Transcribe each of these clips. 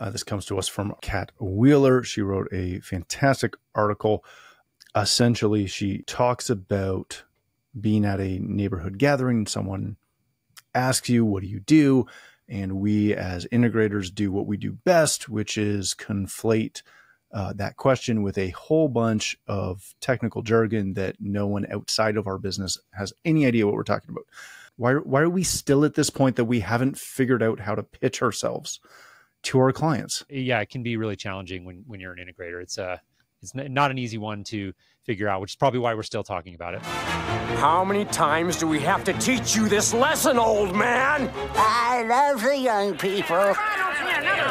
This comes to us from Kat Wheeler. She wrote a fantastic article. Essentially, she talks about being at a neighborhood gathering. Someone asks you, what do you do? And we as integrators do what we do best, which is conflate that question with a whole bunch of technical jargon that no one outside of our business has any idea what we're talking about. Why are we still at this point that we haven't figured out how to pitch ourselves to our clients? Yeah, it can be really challenging when you're an integrator. It's not an easy one to figure out, which is probably why we're still talking about it. How many times do we have to teach you this lesson, old man? I love the young people.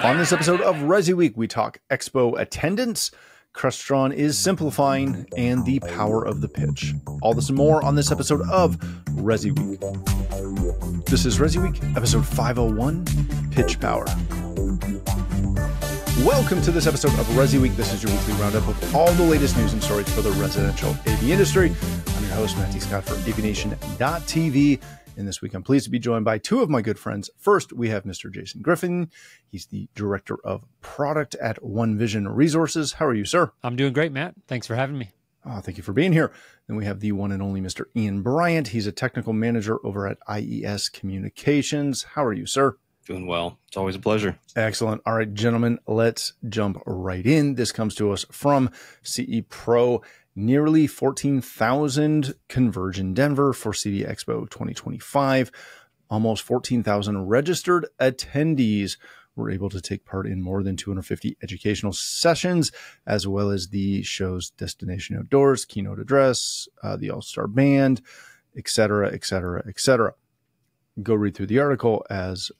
On this episode of ResiWeek, we talk Expo attendance, Crestron is simplifying, and the power of the pitch. All this and more on this episode of ResiWeek. This is ResiWeek, episode 501, Pitch Power. Welcome to this episode of ResiWeek. This is your weekly roundup of all the latest news and stories for the residential AV industry. I'm your host, Matthew Scott for AVNation.tv. And this week, I'm pleased to be joined by two of my good friends. First, we have Mr. Jason Griffing. He's the Director of Product at OneVision Resources. How are you, sir? I'm doing great, Matt. Thanks for having me. Oh, thank you for being here. Then we have the one and only Mr. Ian Bryant. He's a technical manager over at IES Communications. How are you, sir? Doing well. It's always a pleasure. Excellent. All right, gentlemen, let's jump right in. This comes to us from CE Pro. Nearly 14,000 converge in Denver for CEDIA Expo 2025. Almost 14,000 registered attendees were able to take part in more than 250 educational sessions, as well as the show's destination outdoors, keynote address, the All-Star Band, et cetera, et cetera, et cetera. Go read through the article. As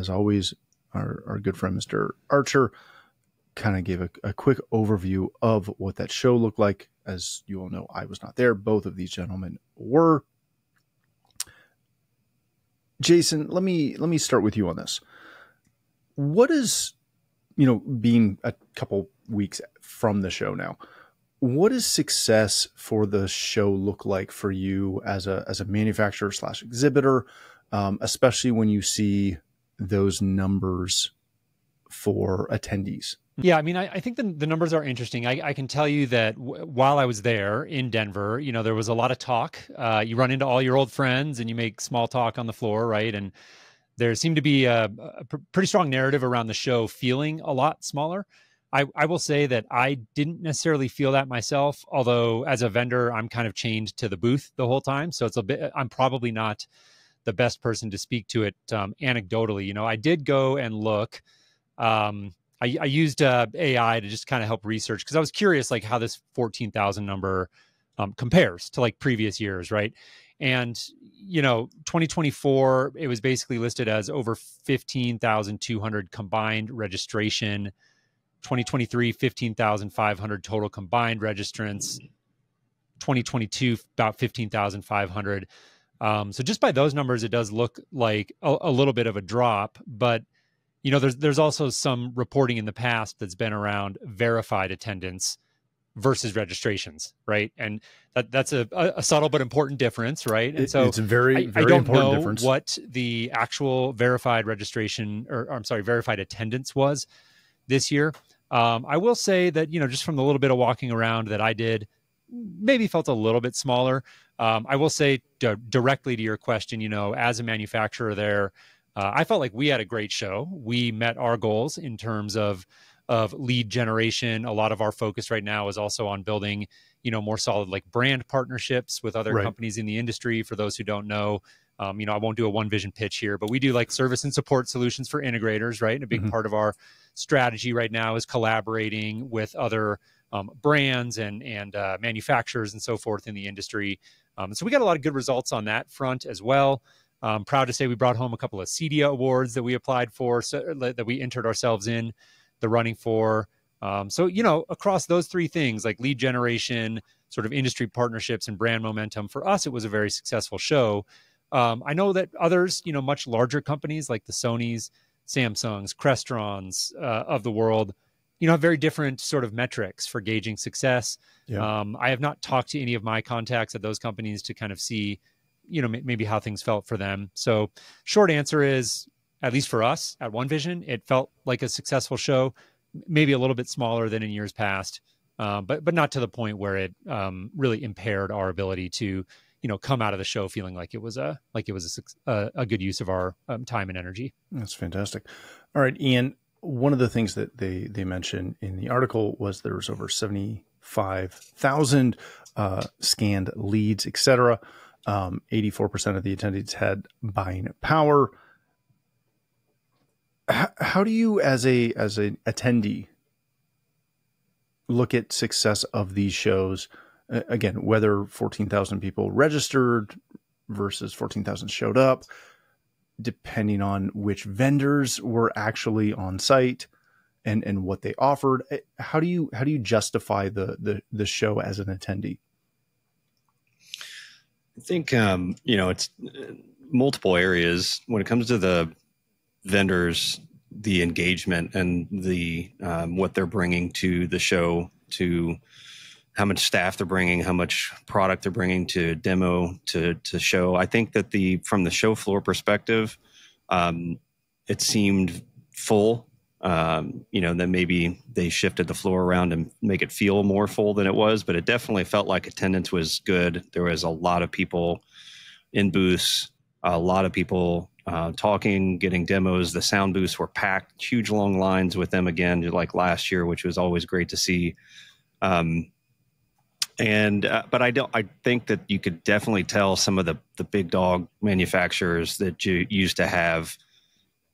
always, our good friend, Mr. Archer, kind of gave a quick overview of what that show looked like. As you all know, I was not there. Both of these gentlemen were. Jason, let me start with you on this. What is, being a couple weeks from the show now, what does success for the show look like for you as a manufacturer / exhibitor, especially when you see those numbers for attendees? Yeah, I mean, I think the numbers are interesting. I can tell you that while I was there in Denver, there was a lot of talk. You run into all your old friends and you make small talk on the floor, right? And there seemed to be a pretty strong narrative around the show feeling a lot smaller. I will say that I didn't necessarily feel that myself, although as a vendor, I'm kind of chained to the booth the whole time. So I'm probably not the best person to speak to it anecdotally. I did go and look. I used AI to just kind of help research because I was curious, like how this 14,000 number compares to like previous years, right? And 2024, it was basically listed as over 15,200 combined registration. 2023, 15,500 total combined registrants. 2022, about 15,500. So just by those numbers, it does look like a little bit of a drop, but there's also some reporting in the past that's been around verified attendance versus registrations, right? And that's a subtle but important difference, right? And so it's a very I don't important know difference. What the actual verified registration, verified attendance was this year. I will say that, just from the little bit of walking around that I did, maybe felt a little bit smaller. I will say directly to your question, as a manufacturer there, I felt like we had a great show. We met our goals in terms of lead generation. A lot of our focus right now is also on building, more solid like brand partnerships with other companies in the industry. For those who don't know, I won't do a OneVision pitch here, but we do like service and support solutions for integrators, right? And a big part of our strategy right now is collaborating with other brands and manufacturers and so forth in the industry. So we got a lot of good results on that front as well. I'm proud to say we brought home a couple of CEDIA awards that we applied for, so that we entered ourselves in the running for. So, across those three things, like lead generation, sort of industry partnerships and brand momentum, for us, it was a very successful show. I know that others, much larger companies like the Sonys, Samsungs, Crestrons of the world, have very different sort of metrics for gauging success. Yeah. I have not talked to any of my contacts at those companies to kind of see maybe how things felt for them. So short answer is at least for us at OneVision, it felt like a successful show, maybe a little bit smaller than in years past, but not to the point where it really impaired our ability to, come out of the show feeling like it was a good use of our time and energy. That's fantastic. All right, Ian, one of the things that they mentioned in the article was there was over 75,000 scanned leads, etc. 84% of the attendees had buying power. How do you, as an attendee, look at success of these shows? Again, whether 14,000 people registered versus 14,000 showed up, depending on which vendors were actually on site and what they offered. How do you justify the show as an attendee? I think, it's multiple areas when it comes to the vendors, the engagement and the, what they're bringing to the show, to how much staff they're bringing, how much product they're bringing to demo, to show. I think that from the show floor perspective, it seemed full. Then maybe they shifted the floor around and make it feel more full than it was, but it definitely felt like attendance was good. There was a lot of people in booths, a lot of people talking, getting demos. The sound booths were packed, huge long lines with them again, like last year, which was always great to see. But I think that you could definitely tell some of the big dog manufacturers that you used to have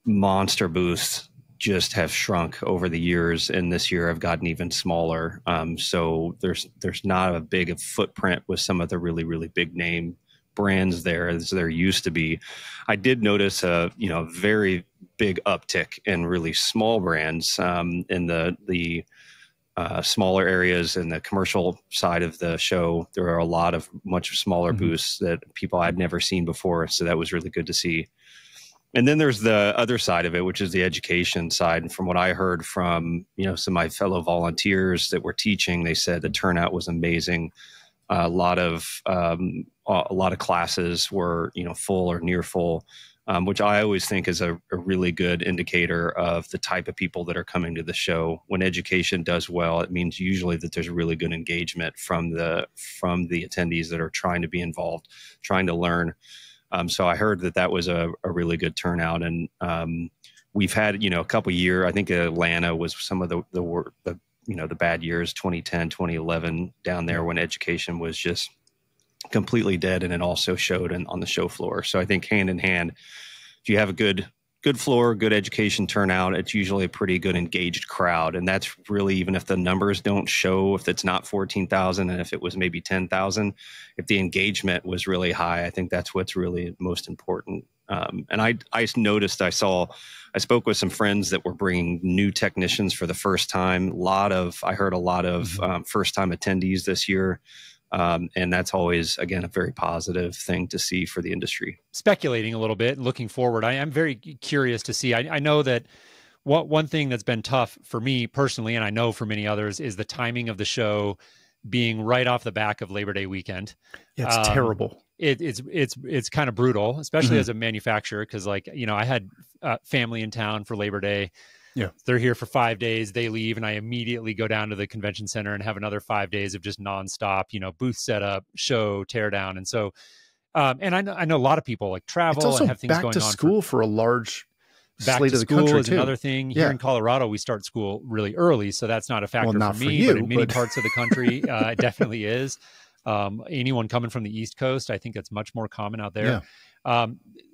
monster booths just have shrunk over the years, and this year have gotten even smaller. So there's not a big footprint with some of the really, really big name brands there as there used to be. I did notice a very big uptick in really small brands in the smaller areas in the commercial side of the show. There are a lot of much smaller booths that people I'd never seen before. So that was really good to see. And then there's the other side of it, which is the education side. And from what I heard from, some of my fellow volunteers that were teaching, they said the turnout was amazing. A lot of classes were, full or near full, which I always think is a really good indicator of the type of people that are coming to the show. When education does well, it means usually that there's really good engagement from the attendees that are trying to be involved, trying to learn. So I heard that was a really good turnout, and we've had a couple years. I think Atlanta was some of the bad years, 2010, 2011 down there when education was just completely dead, and it also showed on the show floor. So I think hand in hand, if you have a good floor, good education turnout, it's usually a pretty good engaged crowd. And that's really, even if the numbers don't show, if it's not 14,000 and if it was maybe 10,000, if the engagement was really high, I think that's what's really most important. And I noticed, I spoke with some friends that were bringing new technicians for the first time. I heard a lot of first time attendees this year. And that's always, again, a very positive thing to see for the industry. Speculating a little bit and looking forward, I am very curious to see. I know that one thing that's been tough for me personally, and I know for many others, is the timing of the show being right off the back of Labor Day weekend. Yeah, it's terrible. It's kind of brutal, especially as a manufacturer, because I had family in town for Labor Day. Yeah, they're here for 5 days. They leave, and I immediately go down to the convention center and have another 5 days of just nonstop, booth setup, show, tear down, and so. And I know a lot of people travel and have things going on. Back to school for a large back slate to of the school country is too. Another thing. Here in Colorado, we start school really early, so that's not a factor Well, not for me. for you, but in many parts of the country, it definitely is. Anyone coming from the East Coast, I think it's much more common out there. Yeah.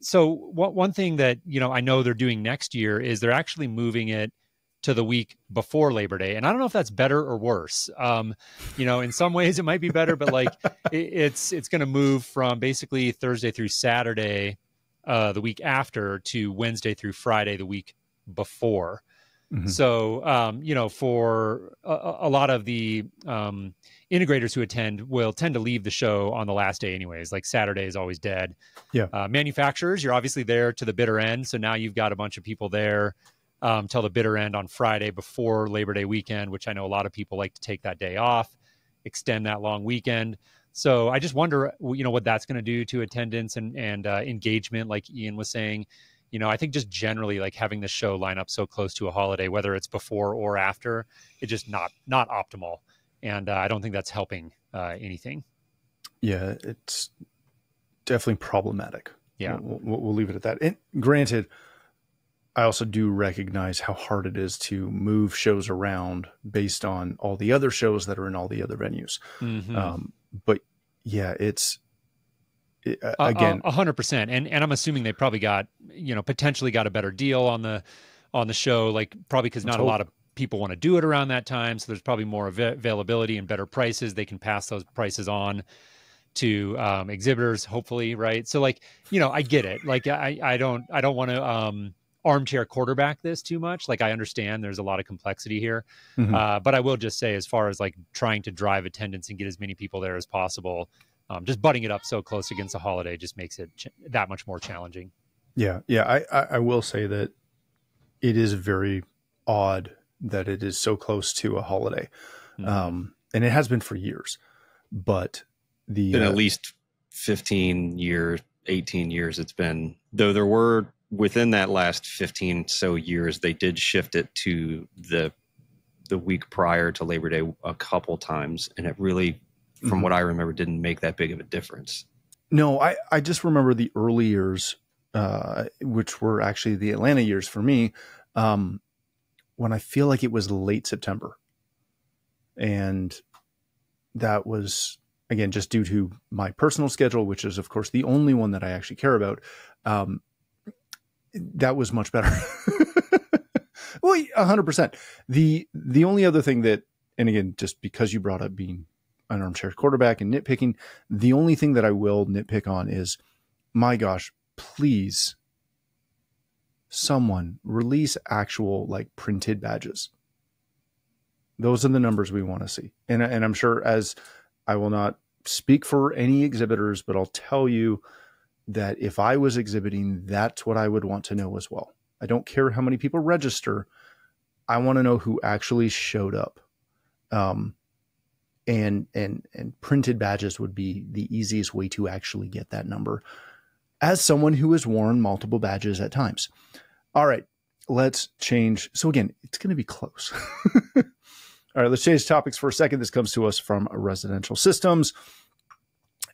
So one thing that I know they're doing next year is they're actually moving it to the week before Labor Day. And I don't know if that's better or worse. In some ways it might be better, but it's going to move from basically Thursday through Saturday, the week after, to Wednesday through Friday, the week before. Mm-hmm. So, for a lot of the integrators who attend will tend to leave the show on the last day anyways. Like Saturday is always dead. Yeah. Manufacturers, you're obviously there to the bitter end. So now you've got a bunch of people there till the bitter end on Friday before Labor Day weekend, which I know a lot of people like to take that day off, extend that long weekend. So I just wonder, what that's going to do to attendance and engagement, like Ian was saying. You know, I think just generally like having the show line up so close to a holiday, whether it's before or after, it's just not optimal. And I don't think that's helping anything. Yeah, it's definitely problematic. Yeah. We'll leave it at that. And granted, I also do recognize how hard it is to move shows around based on all the other shows that are in all the other venues. But yeah, again, 100%. And I'm assuming they probably got, you know, potentially got a better deal on the show, like probably because not a lot of people want to do it around that time. So there's probably more availability and better prices. They can pass those prices on to exhibitors, hopefully. Right. So like, you know, I get it. Like I don't want to armchair quarterback this too much. Like I understand there's a lot of complexity here. But I will just say, as far as like trying to drive attendance and get as many people there as possible, just butting it up so close against a holiday just makes it that much more challenging. Yeah. I will say that it is very odd that it is so close to a holiday. And it has been for years, but been at least 15 years, 18 years. It's been, though there were within that last 15 so years, they did shift it to the week prior to Labor Day a couple times. And it really, from what I remember, didn't make that big of a difference. No, I just remember the early years, which were actually the Atlanta years for me, when I feel like it was late September. And that was, again, just due to my personal schedule, which is, of course, the only one that I actually care about. That was much better. Well, 100%. The only other thing that, and again, just because you brought up being an armchair quarterback and nitpicking, the only thing that I will nitpick on is, my gosh, please, someone release actual like printed badges. Those are the numbers we want to see. And I'm sure, as I will not speak for any exhibitors, but I'll tell you that if I was exhibiting, that's what I would want to know as well. I don't care how many people register. I want to know who actually showed up. And printed badges would be the easiest way to actually get that number, as someone who has worn multiple badges at times. All right, let's change. So again, it's going to be close. All right, let's change topics for a second. This comes to us from Residential Systems.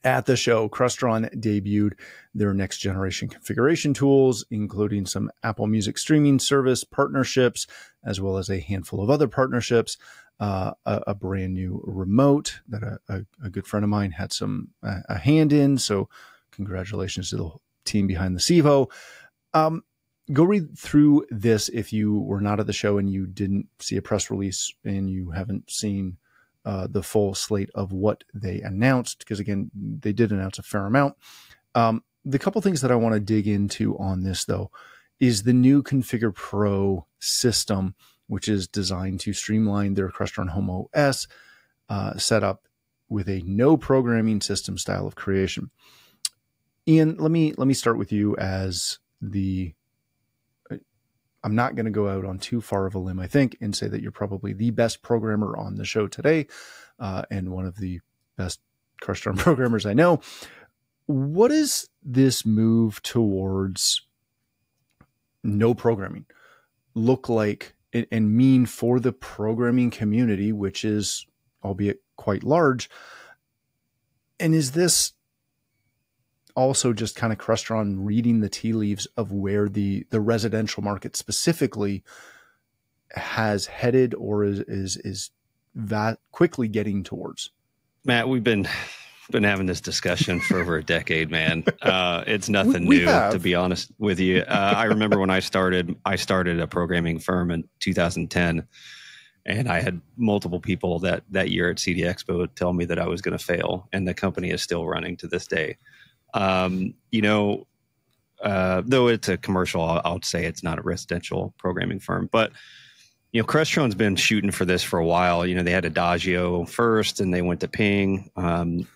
At the show, Crestron debuted their next generation configuration tools, including some Apple Music streaming service partnerships, as well as a handful of other partnerships. A brand new remote that a good friend of mine had a hand in. So congratulations to the team behind the CEVO. Go read through this if you were not at the show and you didn't see a press release and you haven't seen the full slate of what they announced, because again, they did announce a fair amount. The couple things that I want to dig into on this, though, is the new Configure Pro system, which is designed to streamline their Crestron Home OS setup with a no programming system style of creation. Ian, let me start with you as I'm not going to go out on too far of a limb, I think, and say that you're probably the best programmer on the show today, and one of the best Crestron programmers I know. What does this move towards no programming look like and mean for the programming community, which is, albeit quite large? And is this also just kind of Crestron reading the tea leaves of where the residential market specifically has headed, or is that quickly getting towards? Matt, we've been having this discussion for over a decade, man. It's nothing new, to be honest with you. I remember when I started a programming firm in 2010, and I had multiple people that year at CEDIA Expo tell me that I was going to fail, and the company is still running to this day. Though it's a commercial, I'll say it's not a residential programming firm, but Crestron's been shooting for this for a while. They had Adagio first and they went to Ping.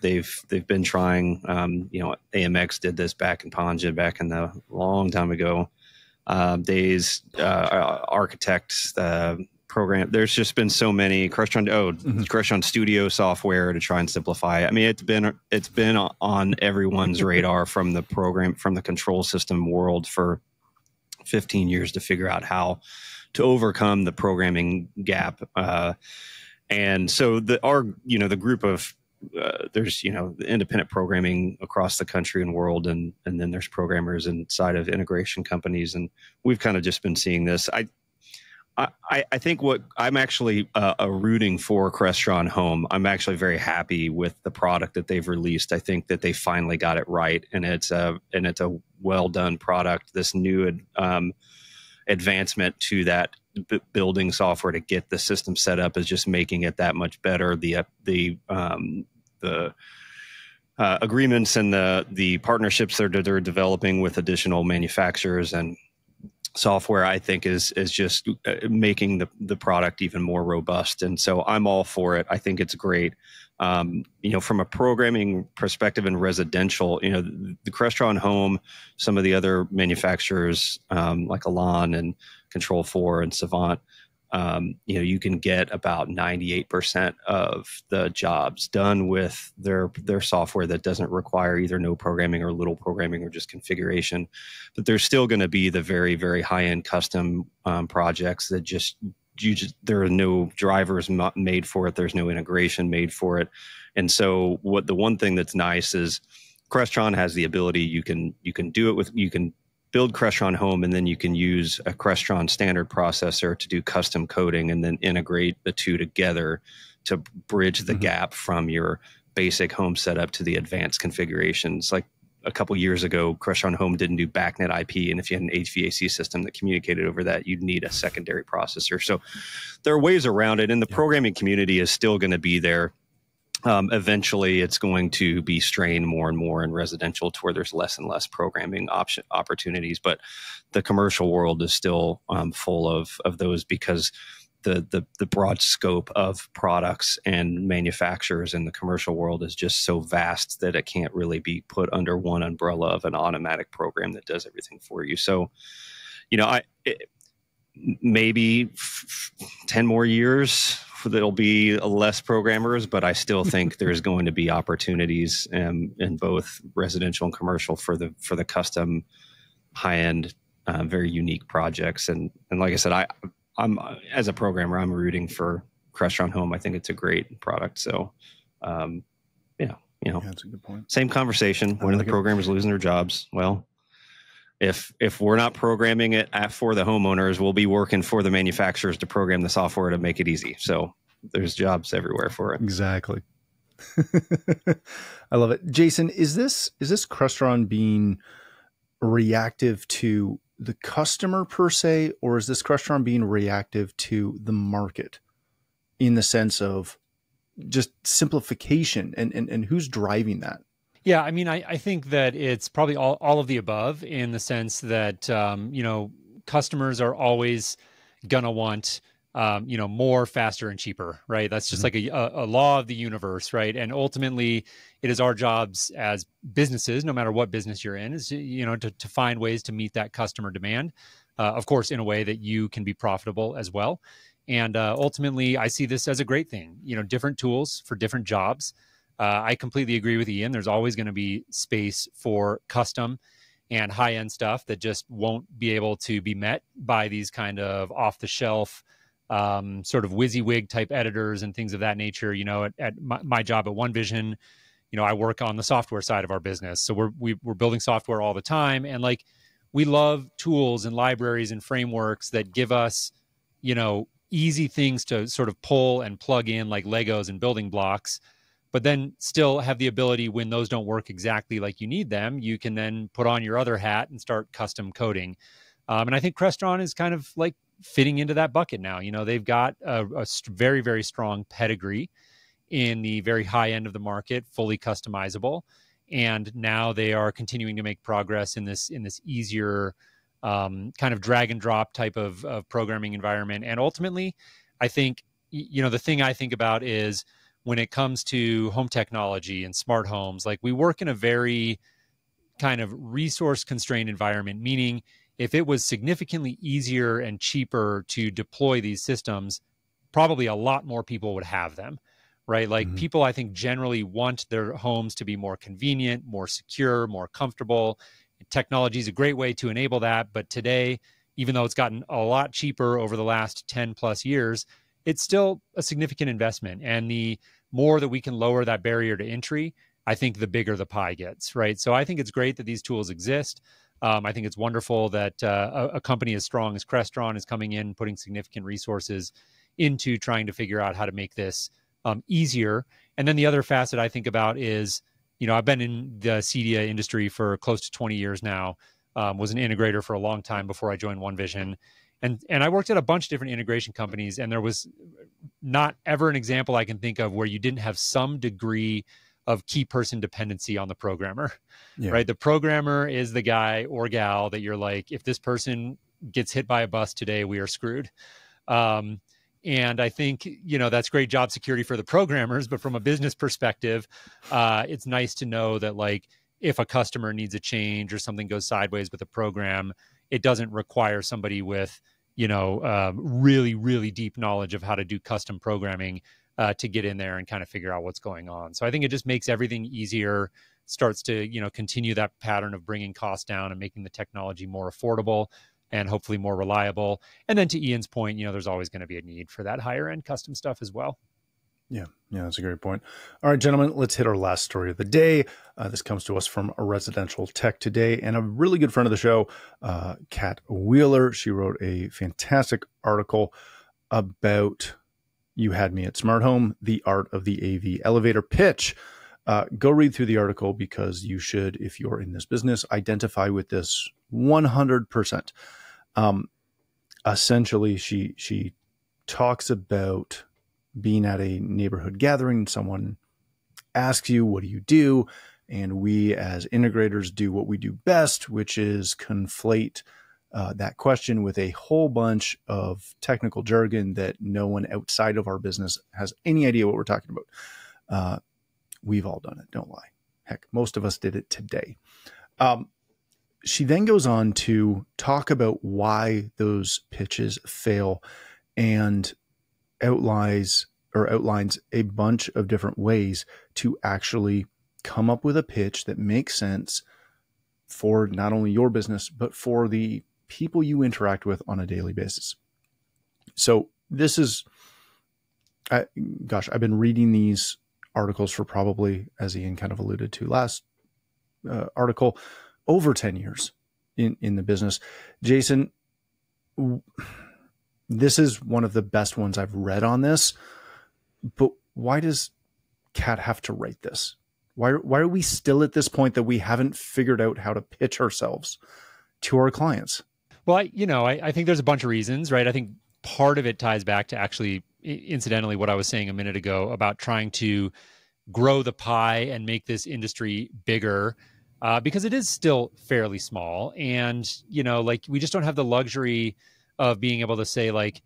They've been trying, AMX did this back in Panja back in the long time ago. Architects, program. There's just been so many Crestron Studio software to try and simplify. I mean, it's been on everyone's radar from the control system world for 15 years to figure out how to overcome the programming gap. And so the group of, there's, the independent programming across the country and world. And then there's programmers inside of integration companies. And we've kind of just been seeing this. I think what I'm actually rooting for Crestron Home. I'm actually very happy with the product that they've released. I think that they finally got it right, and it's a well done product. This new advancement to that building software to get the system set up is just making it that much better. The agreements and the partnerships that they're developing with additional manufacturers and software, I think is just making the product even more robust. And so I'm all for it. I think it's great. From a programming perspective in residential, the Crestron Home, some of the other manufacturers like Elan and Control4 and Savant, you can get about 98% of the jobs done with their software that doesn't require either no programming or little programming or just configuration. But there's still going to be the very, very high-end custom projects that there are no drivers made for it. There's no integration made for it. And so the one thing that's nice is Crestron has the ability, you can build Crestron Home, and then you can use a Crestron standard processor to do custom coding and then integrate the two together to bridge the gap from your basic home setup to the advanced configurations. Like a couple years ago, Crestron Home didn't do BACnet IP, and if you had an HVAC system that communicated over that, you'd need a secondary processor. So there are ways around it, and the programming community is still going to be there. Eventually, it's going to be strained more and more in residential to where there's less and less programming opportunities. But the commercial world is still full of those, because the broad scope of products and manufacturers in the commercial world is just so vast that it can't really be put under one umbrella of an automatic program that does everything for you. So, maybe 10 more years there'll be less programmers, but I still think there's going to be opportunities in both residential and commercial for the custom high-end, very unique projects. And like I said, I'm as a programmer, I'm rooting for Crestron Home. I think it's a great product. So, that's a good point. Same conversation. When are the programmers losing their jobs? Well, if we're not programming it for the homeowners, we'll be working for the manufacturers to program the software to make it easy. So there's jobs everywhere for it. Exactly. I love it. Jason, is this Crestron being reactive to the customer per se, or is this Crestron being reactive to the market in the sense of just simplification and who's driving that? Yeah, I mean, I think that it's probably all of the above, in the sense that, customers are always going to want, more, faster, and cheaper, right? That's just like a law of the universe, right? And ultimately, it is our jobs as businesses, no matter what business you're in, is, to find ways to meet that customer demand, of course, in a way that you can be profitable as well. And ultimately, I see this as a great thing, different tools for different jobs. I completely agree with Ian. There's always going to be space for custom and high-end stuff that just won't be able to be met by these kind of off-the-shelf sort of WYSIWYG type editors and things of that nature. At my job at OneVision, I work on the software side of our business. So we're building software all the time. And we love tools and libraries and frameworks that give us, easy things to sort of pull and plug in, like Legos and building blocks, but then still have the ability, when those don't work exactly like you need them, you can then put on your other hat and start custom coding. And I think Crestron is kind of like fitting into that bucket now. They've got a very, very strong pedigree in the very high end of the market, fully customizable. And now they are continuing to make progress in this easier kind of drag and drop type of programming environment. And ultimately, I think, the thing I think about is, when it comes to home technology and smart homes, we work in a very kind of resource constrained environment, meaning if it was significantly easier and cheaper to deploy these systems, probably a lot more people would have them, right? People, I think, generally want their homes to be more convenient, more secure, more comfortable. Technology is a great way to enable that. But today, even though it's gotten a lot cheaper over the last 10 plus years, it's still a significant investment. And the more that we can lower that barrier to entry, I think the bigger the pie gets, right? So I think it's great that these tools exist. I think it's wonderful that a company as strong as Crestron is coming in, putting significant resources into trying to figure out how to make this easier. And then the other facet I think about is, I've been in the CEDIA industry for close to 20 years now, was an integrator for a long time before I joined OneVision. And I worked at a bunch of different integration companies, and there was not ever an example I can think of where you didn't have some degree of key person dependency on the programmer, right? The programmer is the guy or gal that you're like, if this person gets hit by a bus today, we are screwed. And I think, that's great job security for the programmers, but from a business perspective, it's nice to know that like, if a customer needs a change or something goes sideways with a program, it doesn't require somebody with, really, really deep knowledge of how to do custom programming to get in there and kind of figure out what's going on. So I think it just makes everything easier, starts to, continue that pattern of bringing costs down and making the technology more affordable and hopefully more reliable. And then to Ian's point, there's always going to be a need for that higher end custom stuff as well. Yeah, that's a great point. All right, gentlemen, let's hit our last story of the day. This comes to us from a Residential Tech Today and a really good friend of the show, Kat Wheeler. She wrote a fantastic article about You Had Me at Smart Home, the art of the AV elevator pitch. Go read through the article because you should, if you're in this business, identify with this 100%. Essentially, she talks about being at a neighborhood gathering and someone asks you, what do you do? And we as integrators do what we do best, which is conflate that question with a whole bunch of technical jargon that no one outside of our business has any idea what we're talking about. We've all done it, don't lie. Heck, most of us did it today. She then goes on to talk about why those pitches fail and outlines a bunch of different ways to actually come up with a pitch that makes sense for not only your business, but for the people you interact with on a daily basis. So this is, I've been reading these articles for probably, as Ian kind of alluded to last article, over 10 years in the business. Jason, this is one of the best ones I've read on this, but why does Kat have to write this? Why are we still at this point that we haven't figured out how to pitch ourselves to our clients? Well, I think there's a bunch of reasons, right? I think part of it ties back to actually, incidentally, what I was saying a minute ago about trying to grow the pie and make this industry bigger, because it is still fairly small. And, we just don't have the luxury of being able to say, like,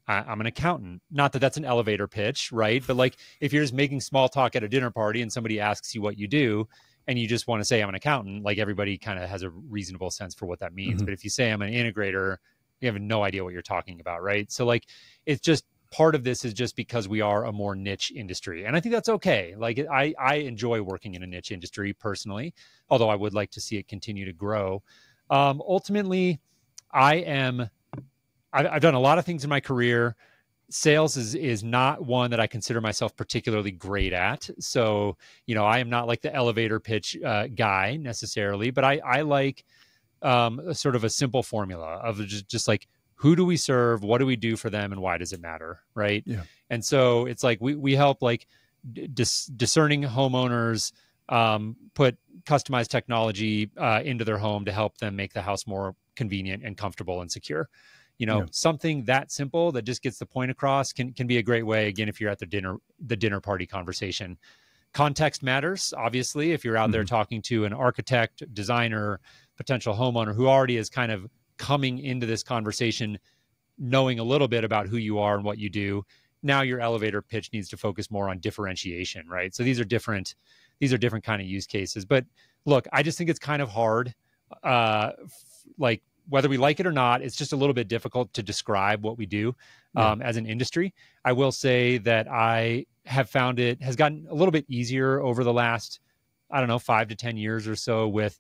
I'm an accountant. Not that that's an elevator pitch, right? But like, if you're just making small talk at a dinner party and somebody asks you what you do, and you just want to say I'm an accountant, like everybody kind of has a reasonable sense for what that means. Mm-hmm. But if you say I'm an integrator, you have no idea what you're talking about, right? So like, it's just part of this is just because we are a more niche industry. And I think that's okay. Like I enjoy working in a niche industry personally, although I would like to see it continue to grow. Ultimately, I've done a lot of things in my career. Sales is not one that I consider myself particularly great at. So, I am not like the elevator pitch guy necessarily, but I like sort of a simple formula of just like, who do we serve? What do we do for them? And why does it matter? Right. Yeah. And so it's like, we help like discerning homeowners put customized technology into their home to help them make the house more convenient and comfortable and secure. Something that simple that just gets the point across can be a great way. Again, if you're at the dinner party conversation, context matters. Obviously, if you're out there talking to an architect, designer, potential homeowner who already is kind of coming into this conversation, knowing a little bit about who you are and what you do, now your elevator pitch needs to focus more on differentiation, right? So these are different kind of use cases. But look, I just think it's kind of hard, like, whether we like it or not, it's just a little bit difficult to describe what we do as an industry. I will say that I have found it has gotten a little bit easier over the last, 5 to 10 years or so with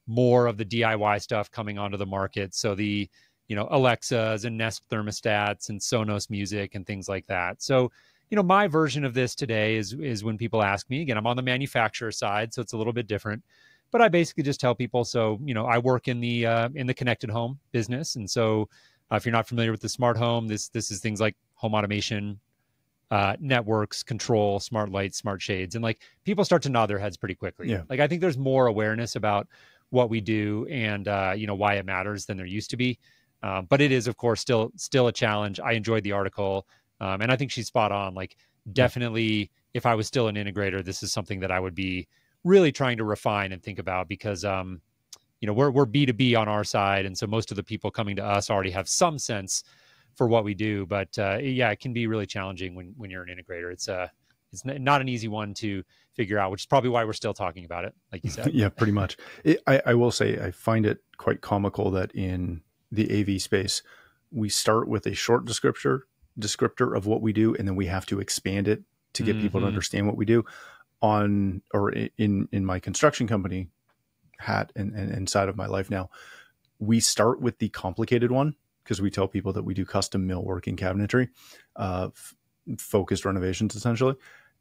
more of the DIY stuff coming onto the market. So the, Alexas and Nest thermostats and Sonos music and things like that. So, my version of this today is when people ask me, again, I'm on the manufacturer side, so it's a little bit different, but I basically just tell people, so, I work in the connected home business. And so if you're not familiar with the smart home, this is things like home automation, networks, control, smart lights, smart shades. And like people start to nod their heads pretty quickly. Yeah. Like I think there's more awareness about what we do and, why it matters than there used to be. But it is, of course, still a challenge. I enjoyed the article. And I think she's spot on. Like definitely if I was still an integrator, this is something that I would be really trying to refine and think about because, we're B2B on our side. And so most of the people coming to us already have some sense for what we do. But it can be really challenging when you're an integrator. It's not an easy one to figure out, which is probably why we're still talking about it, like you said. Yeah, pretty much. I will say I find it quite comical that in the AV space, we start with a short descriptor of what we do, and then we have to expand it to get people to understand what we do. In my construction company hat and side of my life now, we start with the complicated one because we tell people that we do custom millwork and cabinetry, focused renovations essentially.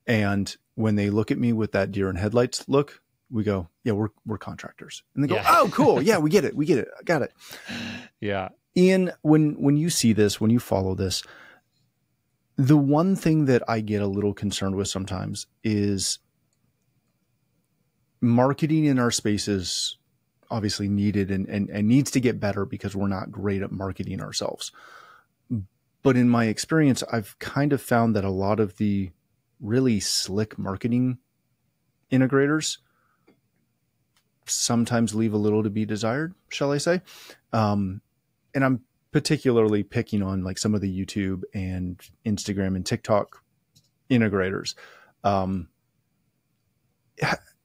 And when they look at me with that deer in headlights look, we go, yeah, we're contractors. And they go, oh, cool. Yeah, we get it. I got it. Yeah. Ian, when you see this, when you follow this, the one thing that I get a little concerned with sometimes is marketing in our spaces obviously needed and needs to get better because we're not great at marketing ourselves. But in my experience, I've kind of found that a lot of the really slick marketing integrators sometimes leave a little to be desired, shall I say. And I'm particularly picking on like some of the YouTube and Instagram and TikTok integrators.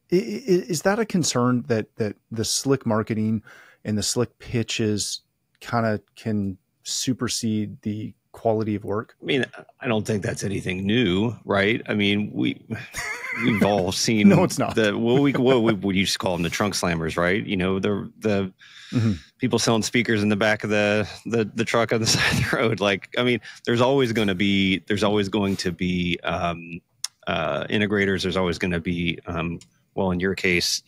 Is that a concern that the slick marketing and the slick pitches kind of can supersede the quality of work? I mean, I don't think that's anything new, right? I mean, we've all seen no, it's not. What we used to call them the trunk slammers, right? The people selling speakers in the back of the truck on the side of the road. Like, I mean, there's always going to be integrators. There's always going to be, well, in your case,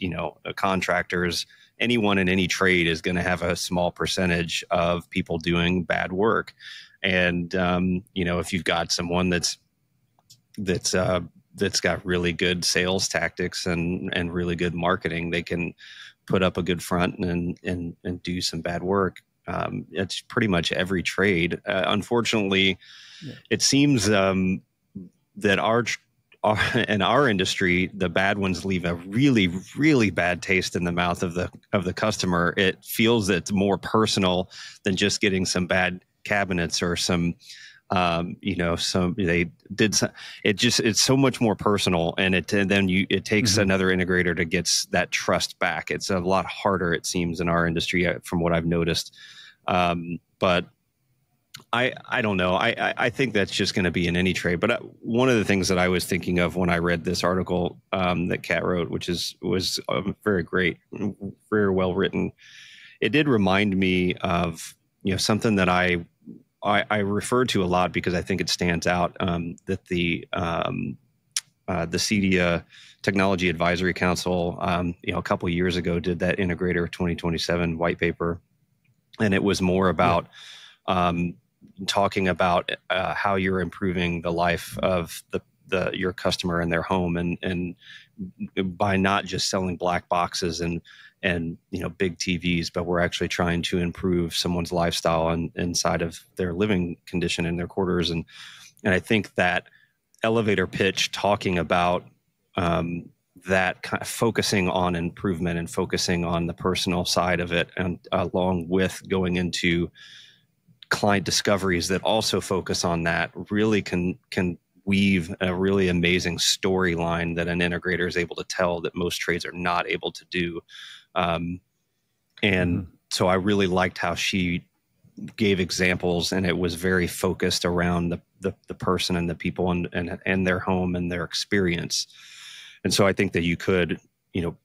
contractors. Anyone in any trade is going to have a small percentage of people doing bad work. And, if you've got someone that's got really good sales tactics and really good marketing, they can put up a good front and do some bad work. It's pretty much every trade. Unfortunately, it seems that in our industry, the bad ones leave a really, really bad taste in the mouth of the customer. It feels that it's it's than just getting some bad cabinets or it's so much more personal, and it takes another integrator to get that trust back. It's a lot harder, it seems, in our industry from what I've noticed. But I don't know. I think that's just going to be in any trade. But one of the things that I was thinking of when I read this article that Kat wrote, which was very great, very well written, it did remind me of something that I refer to a lot because I think it stands out, that the CEDIA Technology Advisory Council, a couple of years ago, did that Integrator 2027 white paper, and it was more about talking about how you're improving the life of your customer and their home, and by not just selling black boxes and big TVs, but we're actually trying to improve someone's lifestyle inside of their living condition in their quarters. And I think that elevator pitch talking about that kind of focusing on improvement and focusing on the personal side of it, and along with going into client discoveries that also focus on that, really can weave a really amazing storyline that an integrator is able to tell that most trades are not able to do. So I really liked how she gave examples, and it was very focused around the person and the people and their home and their experience. And so I think that you could,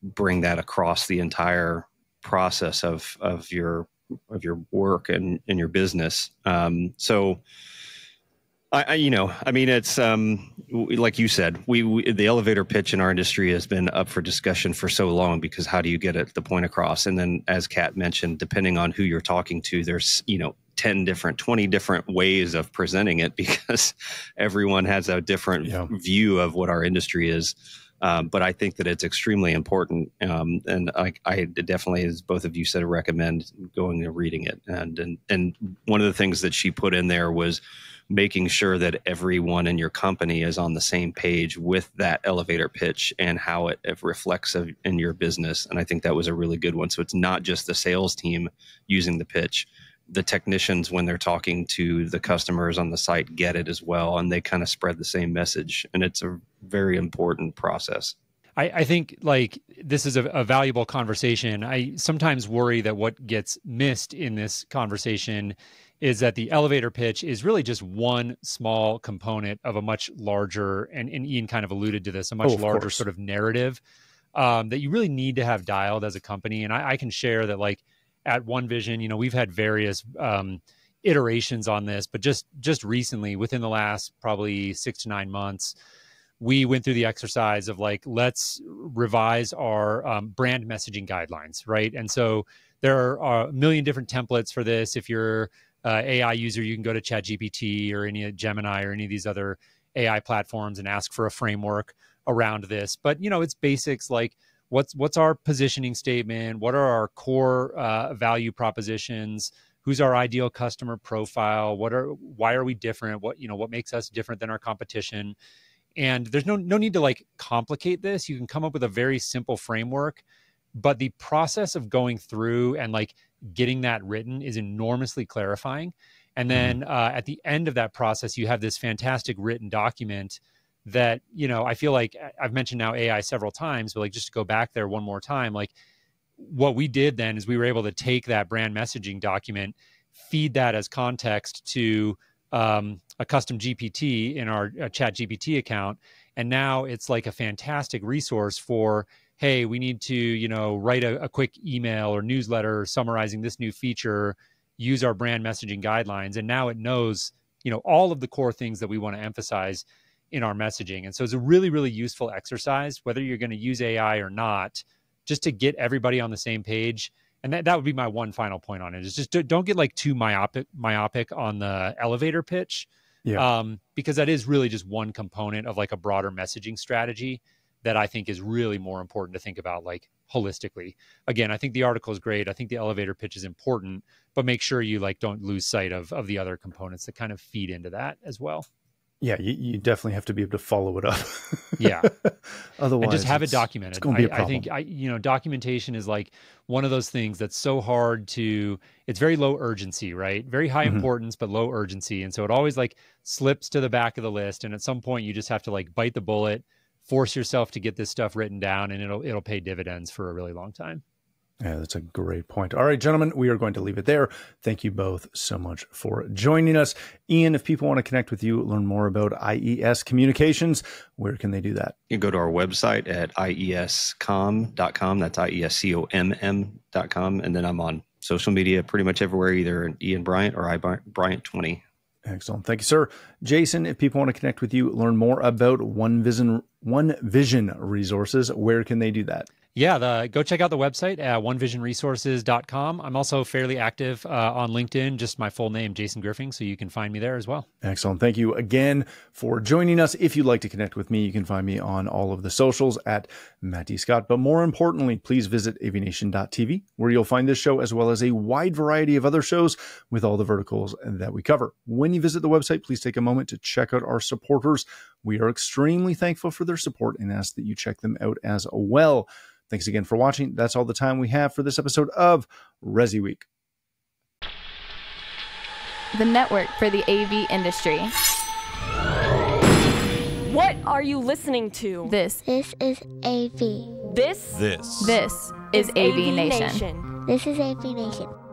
bring that across the entire process of your work and your business. So it's like you said, we the elevator pitch in our industry has been up for discussion for so long, because how do you get the point across? And then, as Kat mentioned, depending on who you're talking to, there's 20 different ways of presenting it, because everyone has a different view of what our industry is. But I think that it's extremely important, and I definitely, as both of you said, recommend going and reading it. And one of the things that she put in there was making sure that everyone in your company is on the same page with that elevator pitch and how it reflects in your business. And I think that was a really good one. So it's not just the sales team using the pitch. The technicians, when they're talking to the customers on the site, get it as well, and they kind of spread the same message. And it's a very important process. I think like this is a valuable conversation. I sometimes worry that what gets missed in this conversation is that the elevator pitch is really just one small component of a much larger, and Ian kind of alluded to this, a much larger sort of narrative that you really need to have dialed as a company. And I can share that, like, at OneVision, we've had various iterations on this, but just recently, within the last probably 6 to 9 months, we went through the exercise of like, let's revise our brand messaging guidelines, right? And so there are a million different templates for this. If you're an AI user, you can go to ChatGPT or any Gemini or any of these other AI platforms and ask for a framework around this. But, it's basics like, what's our positioning statement? What are our core value propositions? Who's our ideal customer profile? Why are we different? What makes us different than our competition? And there's no need to like complicate this. You can come up with a very simple framework, but the process of going through and like getting that written is enormously clarifying. And then at the end of that process, you have this fantastic written document that, I feel like I've mentioned now AI several times, but like just to go back there one more time, like what we did then is we were able to take that brand messaging document, feed that as context to a custom GPT in our Chat GPT account. And now it's like a fantastic resource for, hey, we need to, write a quick email or newsletter summarizing this new feature, use our brand messaging guidelines. And now it knows, all of the core things that we want to emphasize in our messaging. And so it's a really, really useful exercise, whether you're going to use AI or not, just to get everybody on the same page. And that would be my one final point on it, is just don't get like too myopic on the elevator pitch. Because that is really just one component of like a broader messaging strategy that I think is really more important to think about like holistically. Again, I think the article is great. I think the elevator pitch is important, but make sure you like don't lose sight of the other components that kind of feed into that as well. Yeah, you definitely have to be able to follow it up. Yeah. Otherwise, and just have it documented. It's going to be a problem. I think, documentation is like one of those things that's so hard to, it's very low urgency, right? Very high importance, but low urgency. And so it always like slips to the back of the list. And at some point you just have to like bite the bullet, force yourself to get this stuff written down, and it'll pay dividends for a really long time. Yeah, that's a great point. All right, gentlemen, we are going to leave it there. Thank you both so much for joining us. Ian, if people want to connect with you, learn more about IES Communications, where can they do that? You can go to our website at iescomm.com. That's iescomm.com. And then I'm on social media pretty much everywhere, either Ian Bryant or iBryant20. Excellent. Thank you, sir. Jason, if people want to connect with you, learn more about OneVision resources, where can they do that? Yeah, go check out the website at onevisionresources.com. I'm also fairly active on LinkedIn, just my full name, Jason Griffing, so you can find me there as well. Excellent. Thank you again for joining us. If you'd like to connect with me, you can find me on all of the socials at Matt D. Scott. But more importantly, please visit AVNation.tv, where you'll find this show as well as a wide variety of other shows with all the verticals that we cover. When you visit the website, please take a moment to check out our supporters. We are extremely thankful for their support and ask that you check them out as well. Thanks again for watching. That's all the time we have for this episode of ResiWeek, the network for the AV industry. What are you listening to? This is AV. This is AVNation. This is AVNation.